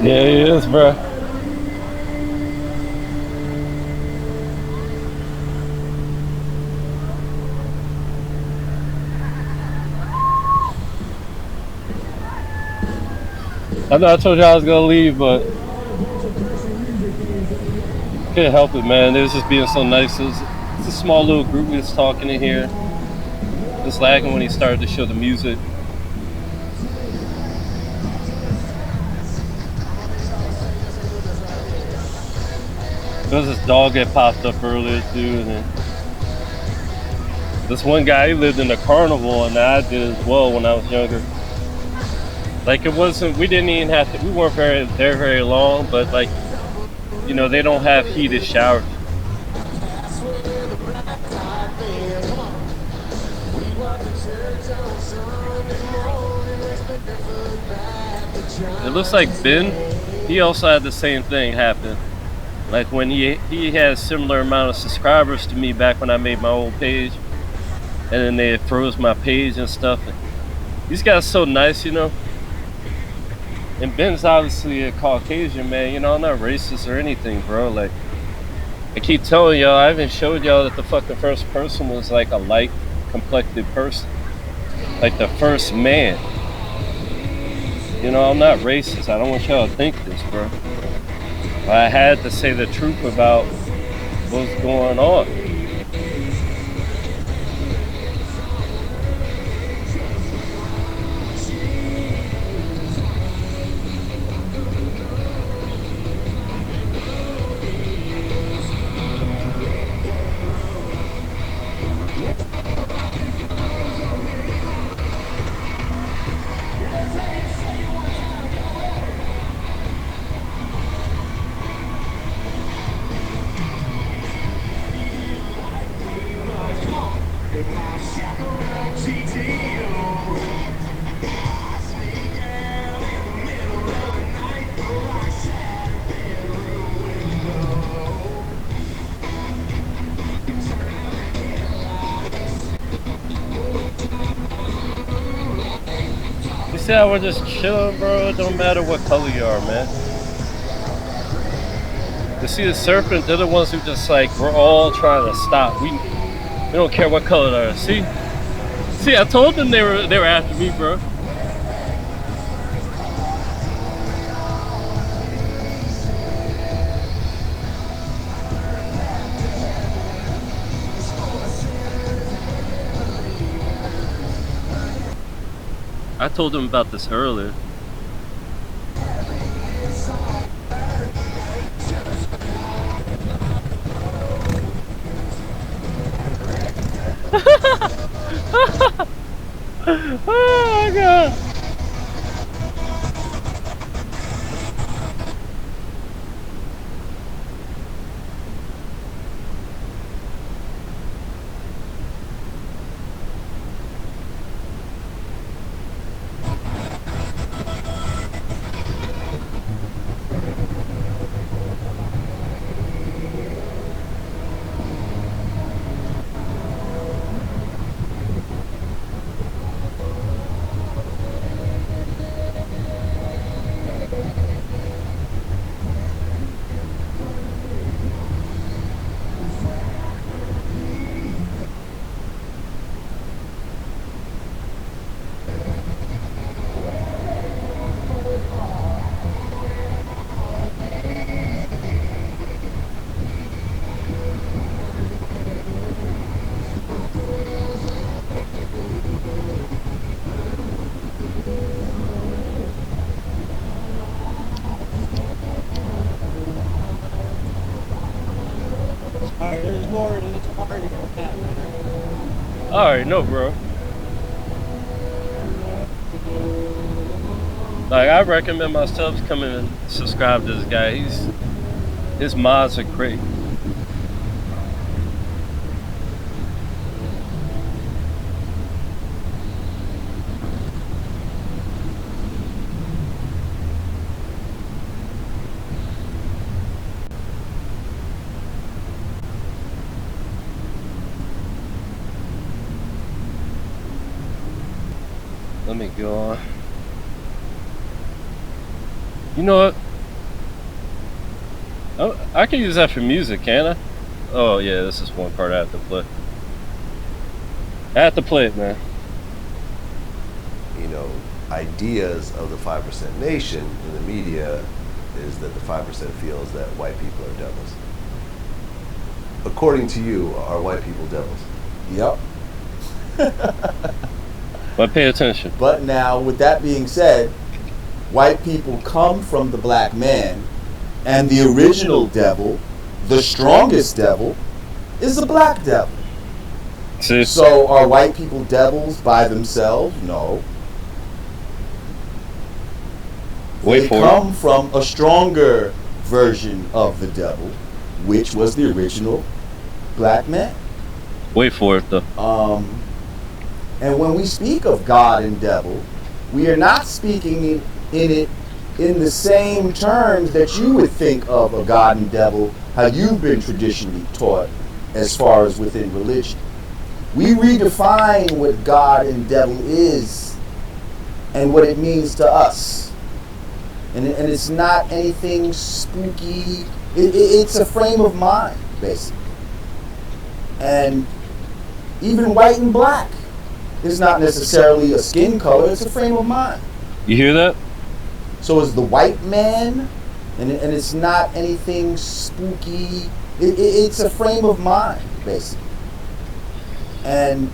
Yeah, he is, bro. I know I told you I was gonna leave, but couldn't help it, man. It was just being so nice. It's a small little group we was talking in here. Just lagging when he started to show the music. There was this dog that popped up earlier too, and then this one guy he lived in the carnival, and I did as well when I was younger. Like it wasn't, we didn't even have to. We weren't very long, but like they don't have heated showers. It looks like Ben, he also had the same thing happen. Like when he had a similar amount of subscribers to me back when I made my old page, and then they froze my page and stuff. And these guys so nice. And Ben's obviously a Caucasian man. I'm not racist or anything, bro. Like I keep telling y'all, I even showed y'all that the fucking first person was like a light complected person, like the first man. I'm not racist. I don't want y'all to think this, bro. But I had to say the truth about what's going on. You see how we're just chilling, bro? It don't matter what color you are, man. You see the serpent, they're the ones who just like, we're all trying to stop. We don't care what color they are. See, I told them they were after me, bro. I told them about this earlier. Oh my god. Alright, there's more to this party than that, man. Alright, no, bro. Like, I recommend myself coming and subscribe to this guy. His mods are great. Let me go on. You know what? Oh, I can use that for music, can I? Oh yeah, this is one part I have to play. I have to play it, man. You know, ideas of the 5% nation in the media is that the 5% feels that white people are devils. According to you, are white people devils? Yep. But pay attention. But now, with that being said, white people come from the black man, and the original devil, the strongest devil, is the black devil. See? So are white people devils by themselves? No. Wait They for come from a stronger version of the devil, which was the original black man. it. Wait for it though. And when we speak of God and devil, we are not speaking in it in the same terms that you would think of a God and devil, how you've been traditionally taught as far as within religion. We redefine what God and devil is and what it means to us. And it's not anything spooky. It's a frame of mind, basically. And even white and black is not necessarily a skin color, it's a frame of mind. You hear that? So is the white man, and it's not anything spooky. It's a frame of mind, basically. And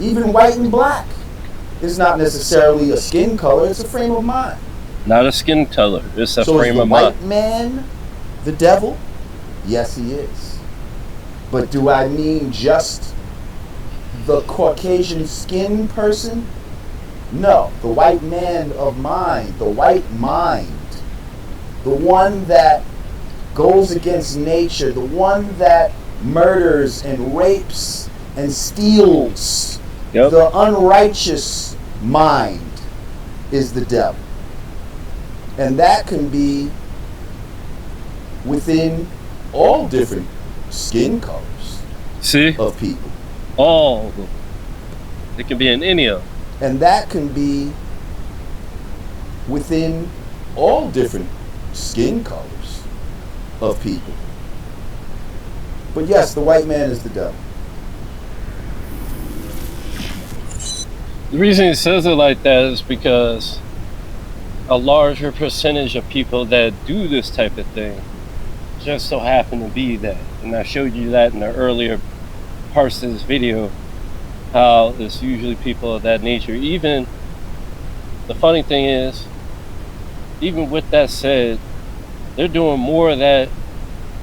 even white and black is not necessarily a skin color, it's a frame of mind. Not a skin color. It's a So frame is the of white mind. man the devil? Yes, he is. But do I mean just the Caucasian skin person? No, the white man of mind, the white mind, the one that goes against nature, the one that murders and rapes and steals, Yep. the unrighteous mind is the devil. And that can be within all different skin colors See? of people. All of them. It can be in any of them. And that can be within all different skin colors of people. But yes, the white man is the devil. The reason he says it like that is because a larger percentage of people that do this type of thing just so happen to be that. And I showed you that in the earlier parts of this video, how it's usually people of that nature. Even the funny thing is, even with that said, they're doing more of that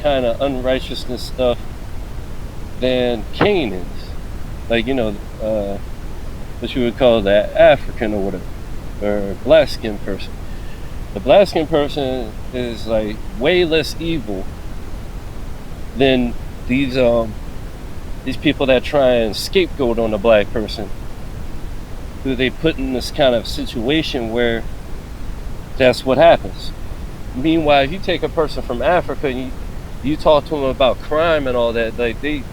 kind of unrighteousness stuff than Cain is. Like, what you would call that African or whatever, or black skin person. The black skin person is like way less evil than these people that try and scapegoat on the black person, who they put in this kind of situation where that's what happens. Meanwhile, if you take a person from Africa and you talk to them about crime and all that, they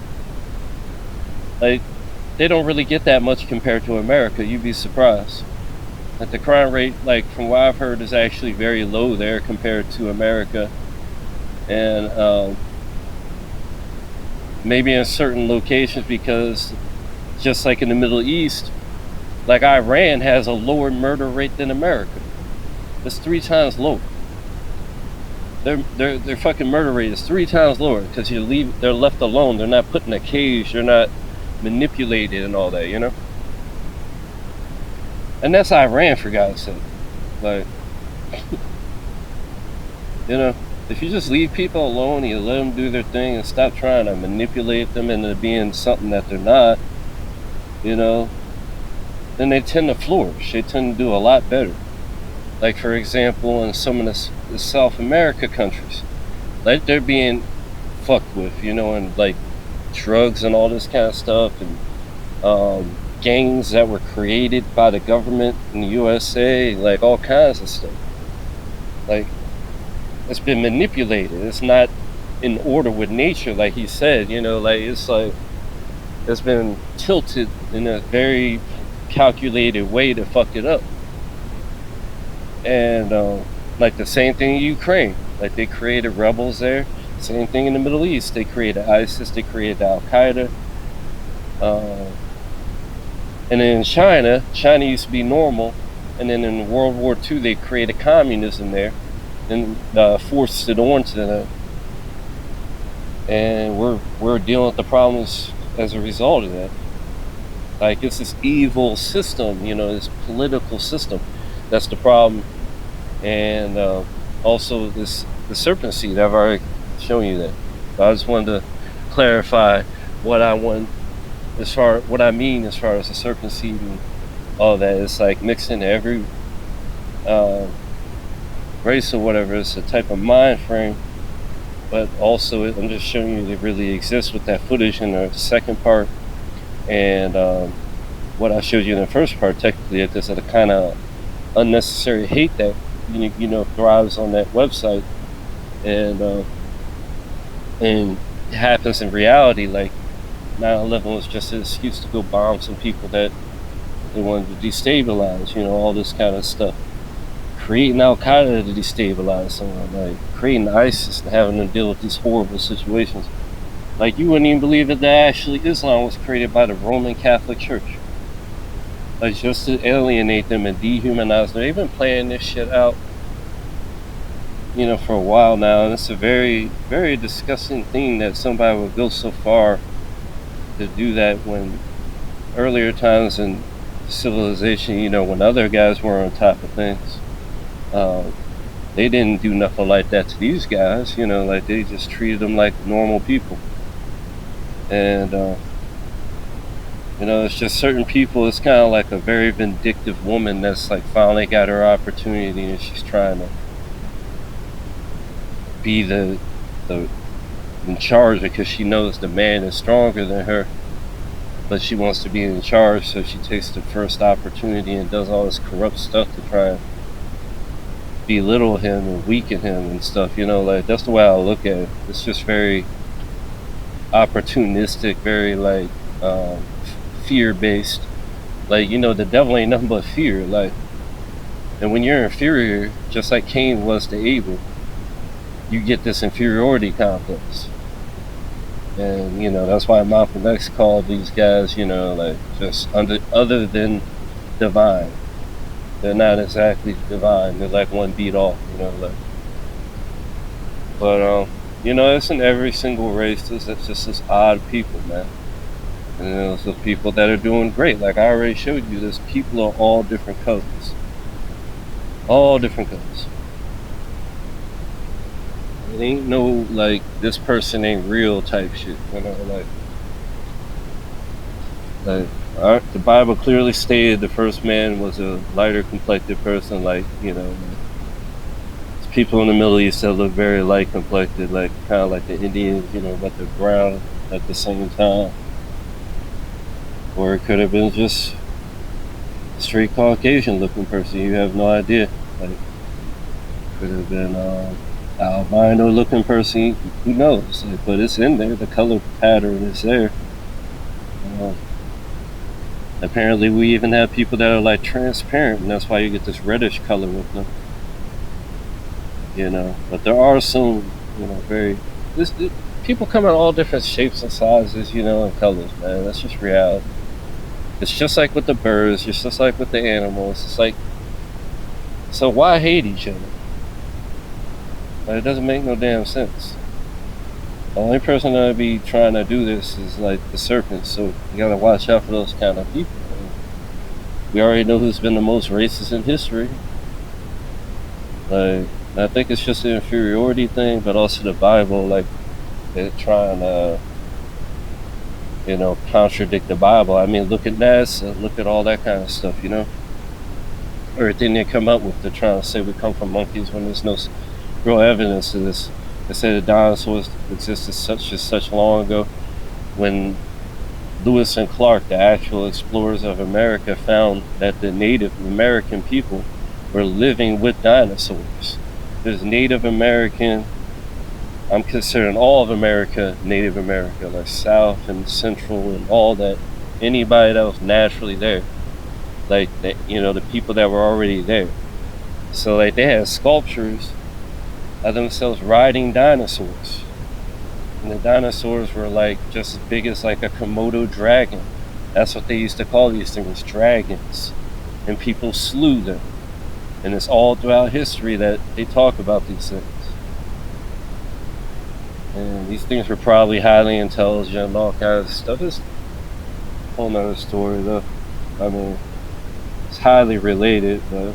don't really get that much compared to America. You'd be surprised that the crime rate, like from what I've heard, is actually very low there compared to America. And maybe in certain locations, because just like in the Middle East, like Iran has a lower murder rate than America. It's 3 times lower. Their fucking murder rate is 3 times lower because they're left alone. They're not put in a cage. They're not manipulated and all that, And that's Iran, for God's sake. Like, if you just leave people alone, you let them do their thing and stop trying to manipulate them into being something that they're not, then they tend to flourish. They tend to do a lot better. Like, for example, in some of the South America countries, like they're being fucked with, and like drugs and all this kind of stuff, and gangs that were created by the government in the USA, like all kinds of stuff. Like, it's been manipulated. It's not in order with nature, like he said, it's been tilted in a very calculated way to fuck it up. And like the same thing in Ukraine. Like they created rebels there. Same thing in the Middle East. They created ISIS. They created Al Qaeda. Uh, and then in China used to be normal. And then in World War II, they created communism there and forced it onto them. And we're dealing with the problems as a result of that. Like it's this evil system, this political system. That's the problem. And also the serpent seed. I've already shown you that. But I just wanted to clarify what I mean as far as the serpent seed and all that. It's like mixed into every race or whatever. It's a type of mind frame. But also, I'm just showing you it really exists with that footage in the second part. And what I showed you in the first part, technically, there's a kind of unnecessary hate that thrives on that website, and it happens in reality. Like 9/11 was just an excuse to go bomb some people that they wanted to destabilize. All this kind of stuff. Creating Al Qaeda to destabilize someone, like creating ISIS and having to deal with these horrible situations. Like you wouldn't even believe that actually Islam was created by the Roman Catholic Church. Like just to alienate them and dehumanize them. They've been playing this shit out, for a while now, and it's a very, very disgusting thing that somebody would go so far to do that when earlier times in civilization, when other guys were on top of things, they didn't do nothing like that to these guys, like they just treated them like normal people. And it's just certain people. It's kind of like a very vindictive woman that's like finally got her opportunity, and she's trying to be the in charge because she knows the man is stronger than her, but she wants to be in charge, so she takes the first opportunity and does all this corrupt stuff to try and belittle him and weaken him and stuff. Like that's the way I look at it. It's just very opportunistic, very like fear-based. Like the devil ain't nothing but fear. Like, and when you're inferior, just like Cain was to Abel, you get this inferiority complex. And that's why Malcolm X called these guys, like just other than divine. They're not exactly divine. They're like one beat off, like. But it's in every single race. It's just this odd people, man. And there's the people that are doing great. Like I already showed you, there's people of all different colors. All different colors. It ain't no like this person ain't real type shit. The Bible clearly stated the first man was a lighter complected person. Like people in the Middle East that look very light complected, like kind of like the Indians, but they're brown at the same time. Or it could have been just a straight Caucasian looking person. You have no idea. Like could have been albino looking person. Who knows? Like, but it's in there. The color pattern is there. Apparently, we even have people that are like transparent, and that's why you get this reddish color with them. But there are some, people come in all different shapes and sizes, and colors, man. That's just reality. It's just like with the birds, it's just like with the animals. It's like, so why hate each other? But it doesn't make no damn sense. The only person that would be trying to do this is like the serpent, so you gotta watch out for those kind of people. We already know who's been the most racist in history. Like, I think it's just an inferiority thing, but also the Bible, like, they're trying to, contradict the Bible. I mean, look at NASA, look at all that kind of stuff, Everything they come up with, they're trying to say we come from monkeys when there's no real evidence to this. They say the dinosaurs existed such long ago. When Lewis and Clark, the actual explorers of America, found that the Native American people were living with dinosaurs. There's Native American, I'm considering all of America Native America, like South and Central and all that. Anybody that was naturally there, like the people that were already there. So like they had sculptures of themselves riding dinosaurs. And the dinosaurs were like just as big as like a Komodo dragon. That's what they used to call these things, dragons. And people slew them. And it's all throughout history that they talk about these things. And these things were probably highly intelligent and all kinds of stuff. It's a whole nother story though. I mean, it's highly related, but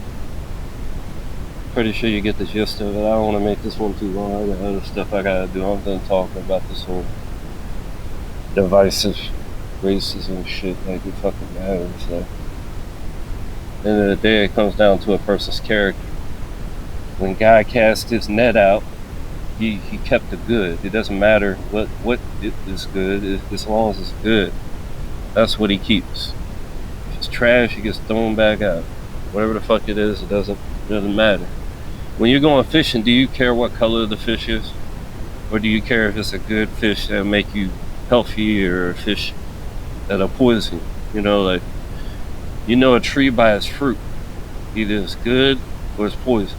pretty sure you get the gist of it. I don't want to make this one too long. I got other stuff I gotta do. I'm done talking about this whole divisive racism shit like it fucking matters. So, at the end of the day, it comes down to a person's character. When God cast his net out, he kept the good. It doesn't matter what is good, as long as it's good. That's what he keeps. If it's trash, it gets thrown back out. Whatever the fuck it is, it doesn't matter. When you're going fishing, do you care what color the fish is? Or do you care if it's a good fish that'll make you healthy or a fish that'll poison you? You know, like, you know a tree by its fruit. Either it's good or it's poison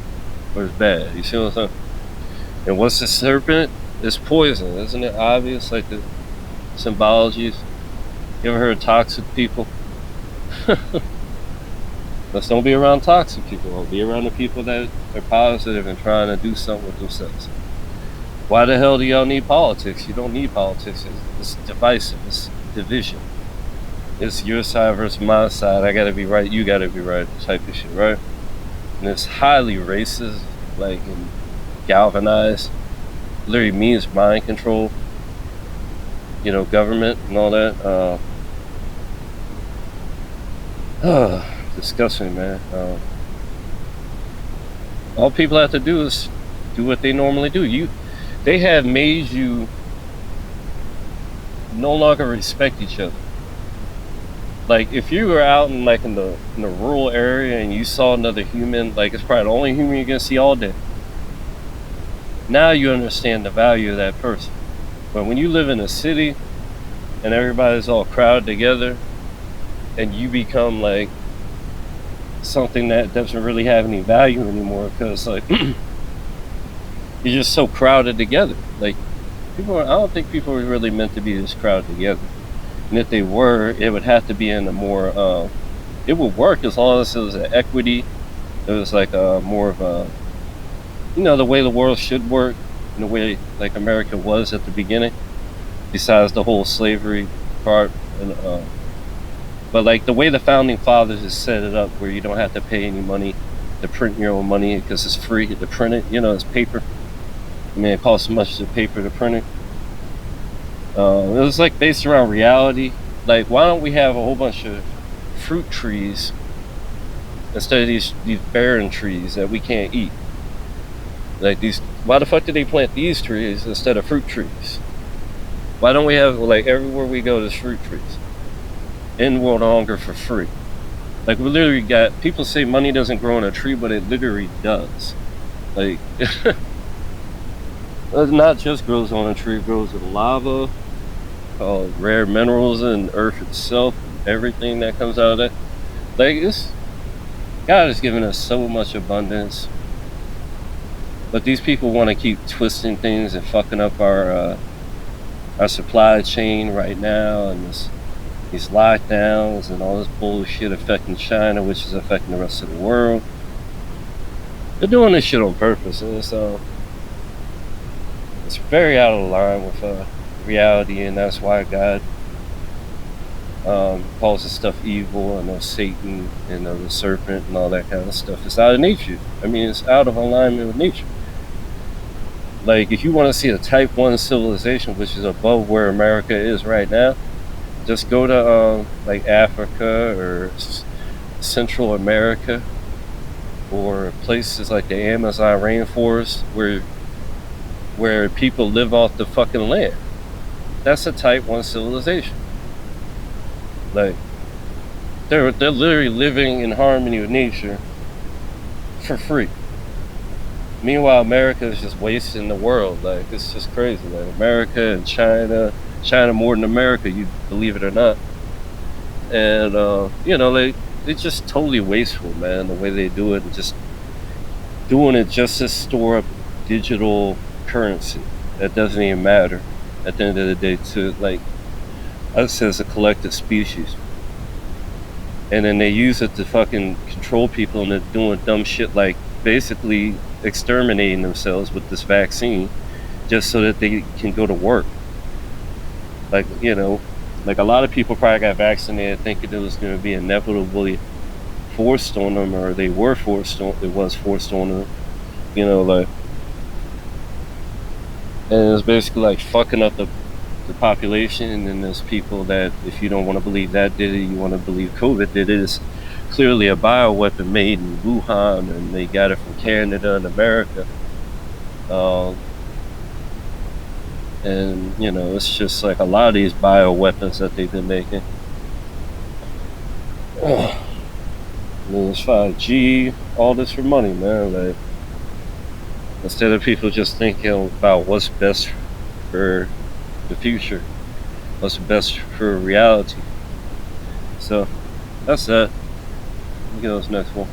or it's bad. You see what I'm saying? And what's the serpent? It's poison. Isn't it obvious? Like the symbologies. You ever heard of toxic people? Let's don't be around toxic people. Be around the people that are positive and trying to do something with themselves. Why the hell do y'all need politics? You don't need politics. It's divisive. It's division. It's your side versus my side. I gotta be right. You gotta be right. Type of shit, right? And it's highly racist, like, and galvanized. Literally means mind control. You know, government and all that. Disgusting, man. All people have to do is do what they normally do. They have made you no longer respect each other. Like, if you were out in like in the rural area and you saw another human, like, it's probably the only human you're gonna see all day. Now you understand the value of that person. But when you live in a city and everybody's all crowded together, and you become like something that doesn't really have any value anymore, because like you're just so crowded together. Like, I don't think people are really meant to be this crowded together. And if they were, it would have to be in a more it would work as long as it was an equity. It was like a more of a, you know, the way the world should work, in the way like America was at the beginning, besides the whole slavery part. And but like the way the founding fathers has set it up, where you don't have to pay any money to print your own money because it's free to print it. You know, it's paper. I mean, it costs much to paper to print it. It was like based around reality. Like, why don't we have a whole bunch of fruit trees instead of these barren trees that we can't eat? Like, these, why the fuck did they plant these trees instead of fruit trees? Why don't we have, like, everywhere we go, there's fruit trees in world hunger for free? Like, we literally got, people say money doesn't grow on a tree, but it literally does. Like, it not just grows on a tree, it grows in lava, rare minerals in earth itself, everything that comes out of that. Like, God has given us so much abundance, but these people want to keep twisting things and fucking up our supply chain right now, and these lockdowns and all this bullshit affecting China, which is affecting the rest of the world. They're doing this shit on purpose, and it's very out of line with reality, and that's why God calls this stuff evil, and Satan and the serpent and all that kind of stuff. It's out of nature. I mean, it's out of alignment with nature. Like, if you want to see a type 1 civilization, which is above where America is right now, just go to like Africa or Central America, or places like the Amazon rainforest where people live off the fucking land. That's a type 1 civilization. Like, they're literally living in harmony with nature for free. Meanwhile, America is just wasting the world. Like, it's just crazy. Like, America and China more than America, you believe it or not. And you know, it's just totally wasteful, man, the way they do it, and just doing it just to store up digital currency that doesn't even matter at the end of the day to like us as a collective species. And then they use it to fucking control people, and they're doing dumb shit like basically exterminating themselves with this vaccine just so that they can go to work. Like, you know, like a lot of people probably got vaccinated thinking it was going to be inevitably forced on them, or they were forced on, it was forced on them, you know, like, and it's basically like fucking up the population. And then there's people that, if you don't want to believe that did it, you want to believe COVID did it. It's clearly a bioweapon made in Wuhan, and they got it from Canada and America. And you know, it's just like a lot of these bioweapons that they've been making. I mean, it's 5G, all this for money, man. Like, instead of people just thinking about what's best for the future, what's best for reality. So that's that. Let me get this next one.